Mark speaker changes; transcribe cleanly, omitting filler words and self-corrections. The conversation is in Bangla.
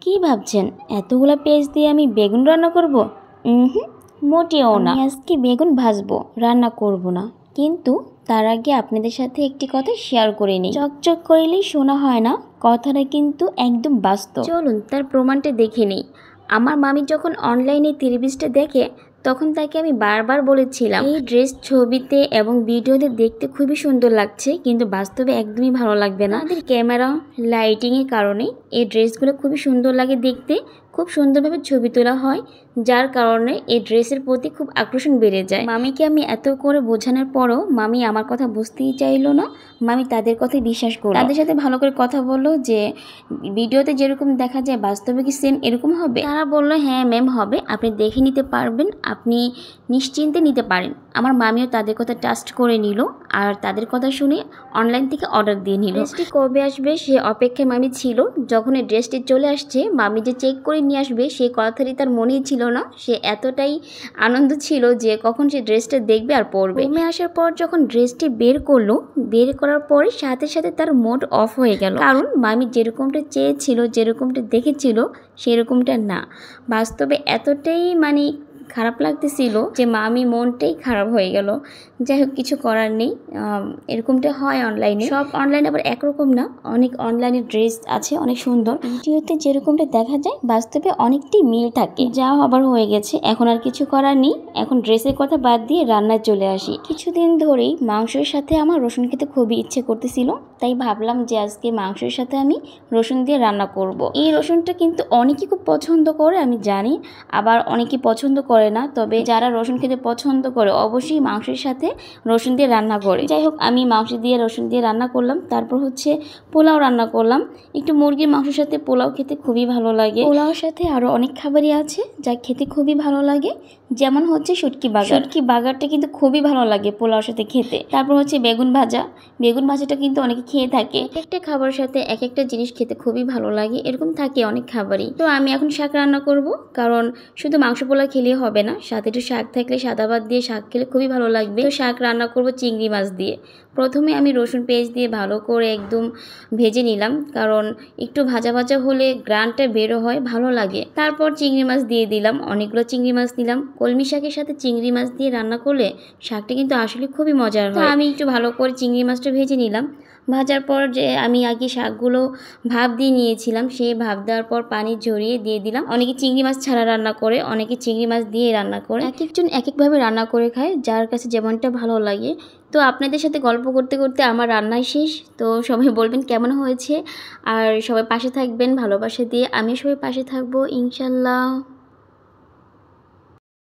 Speaker 1: কি ভাবছেন এতগুলা পেঁয়াজ দিয়ে আমি বেগুন রান্না করব? মোটেও না। আমি আজকে বেগুন ভাজবো, রান্না করব না। কিন্তু তার আগে আপনাদের সাথে একটি কথা শেয়ার করে নিই। চকচক করিলেই শোনা হয় না, কথাটা কিন্তু একদম বাস্তব। চলুন তার প্রমাণটা দেখে নিই। আমার মামি যখন অনলাইনে ত্রিভুজটা দেখে তখন তাকে আমি বারবার বলেছিলাম এই ড্রেস ছবিতে এবং ভিডিওতে দেখতে খুবই সুন্দর লাগছে, কিন্তু বাস্তবে একদমই ভালো লাগবে না। আমাদের ক্যামেরা লাইটিংয়ের কারণে এই ড্রেসগুলো খুবই সুন্দর লাগে দেখতে, খুব সুন্দরভাবে ছবি তোলা হয়, যার কারণে এই ড্রেসের প্রতি খুব আকর্ষণ বেড়ে যায়। মামিকে আমি এত করে বোঝানোর পরও মামি আমার কথা বুঝতেই চাইলো না। মামি তাদের কথাই বিশ্বাস করলো, তাদের সাথে ভালো করে কথা বললো যে ভিডিওতে যেরকম দেখা যায় বাস্তবে কি সেম এরকম হবে। তারা বললো হ্যাঁ ম্যাম হবে, আপনি দেখে নিতে পারবেন, আপনি নিশ্চিন্তে নিতে পারেন। আমার মামিও তাদের কথা ট্রাস্ট করে নিল আর তাদের কথা শুনে অনলাইন থেকে অর্ডার দিয়ে নিল। ড্রেসটি কবে আসবে সে অপেক্ষায় মামি ছিল। যখন এই ড্রেসটি চলে আসছে মামি যে চেক করে নিয়ে আসবে সেই কথাটি তার মনেই ছিল না। সে এতটাই আনন্দ ছিল যে কখন সে ড্রেসটা দেখবে আর পরবে। রুমে আসার পর যখন ড্রেসটি বের করলো, বের করার পরে সাথে সাথে তার মুড অফ হয়ে গেল, কারণ মামি যেরকমটা চেয়েছিল, যেরকমটা দেখেছিল সেরকমটা না। বাস্তবে এতটাই খারাপ লাগতেছিল যে মামি মনটাই খারাপ হয়ে গেল। যাই হোক, কিছু করার নেই, এরকমটা হয় অনলাইনে। সব অনলাইনে আবার একরকম না, অনেক অনলাইনে ড্রেস আছে অনেক সুন্দর, ভিডিওতে যেরকমটা দেখা যায় বাস্তবে অনেকটাই মিল থাকে। যা আবার হয়ে গেছে, এখন আর কিছু করার নেই। এখন ড্রেসের কথা বাদ দিয়ে রান্নায় চলে আসি। কিছুদিন ধরেই মাংসের সাথে আমার রসুন খেতে খুবই ইচ্ছে করতেছিল, তাই ভাবলাম যে আজকে মাংসের সাথে আমি রসুন দিয়ে রান্না করব। এই রসুনটা কিন্তু অনেকেই খুব পছন্দ করে আমি জানি, আবার অনেকে পছন্দ করে না। তবে যারা রসুন খেতে পছন্দ করে অবশ্যই মাংসের সাথে রসুন দিয়ে রান্না করে। যাই হোক, আমি মাংস দিয়ে রসুন দিয়ে রান্না করলাম। তারপর পোলাও রান্না করলাম। একটু মুরগির মাংসের সাথে পোলাও খেতে খুবই ভালো লাগে। পোলাওর সাথে আরো অনেক খাবারই আছে যা খেতে খুবই ভালো লাগে, যেমন শুটকি বাগার। শুটকি বাগারটা কিন্তু খুবই ভালো লাগে পোলাওর সাথে খেতে। তারপর বেগুন ভাজা। বেগুন ভাজাটা কিন্তু অনেকে খেয়ে থাকে। একটা খাবারের সাথে এক একটা জিনিস খেতে খুবই ভালো লাগে, এরকম থাকে অনেক খাবারই। তো আমি এখন শাক রান্না করব, কারণ শুধু মাংস পোলাও খেলে হবে না, সাথে একটু শাক থাকলে, সাদা ভাত দিয়ে শাক খেলে খুবই ভালো লাগবে। তো শাক রান্না করব চিংড়ি মাছ দিয়ে। প্রথমে আমি রসুন পেঁয়াজ দিয়ে ভালো করে একদম ভেজে নিলাম, কারণ একটু ভাজা ভাজা হলে গ্রানটা বেরো হয়, ভালো লাগে। তারপর চিংড়ি মাছ দিয়ে দিলাম, অনেকগুলো চিংড়ি মাছ দিলাম। কলমি শাকের সাথে চিংড়ি মাছ দিয়ে রান্না করলে শাকটা কিন্তু আসলে খুবই মজার হয়। আমি একটু ভালো করে চিংড়ি মাছটা ভেজে নিলাম। ভাজার পর যে আমি আগে শাকগুলো ভাপ দিয়ে নিয়েছিলাম, সেই ভাপ দেওয়ার পর পানি ঝরিয়ে দিয়ে দিলাম। অনেকে চিংড়ি মাছ ছাড়া রান্না করে, অনেকে চিংড়ি মাছ দিয়ে রান্না করে, এক একজন এক একভাবে রান্না করে খায়, যার কাছে যেমনটা ভালো লাগে। তো আপনাদের সাথে গল্প করতে করতে আমার রান্নাই শেষ। তো সবাই বলবেন কেমন হয়েছে, আর সবাই পাশে থাকবেন ভালোবাসা দিয়ে। আমি সবাই পাশে থাকবো ইনশাল্লাহ।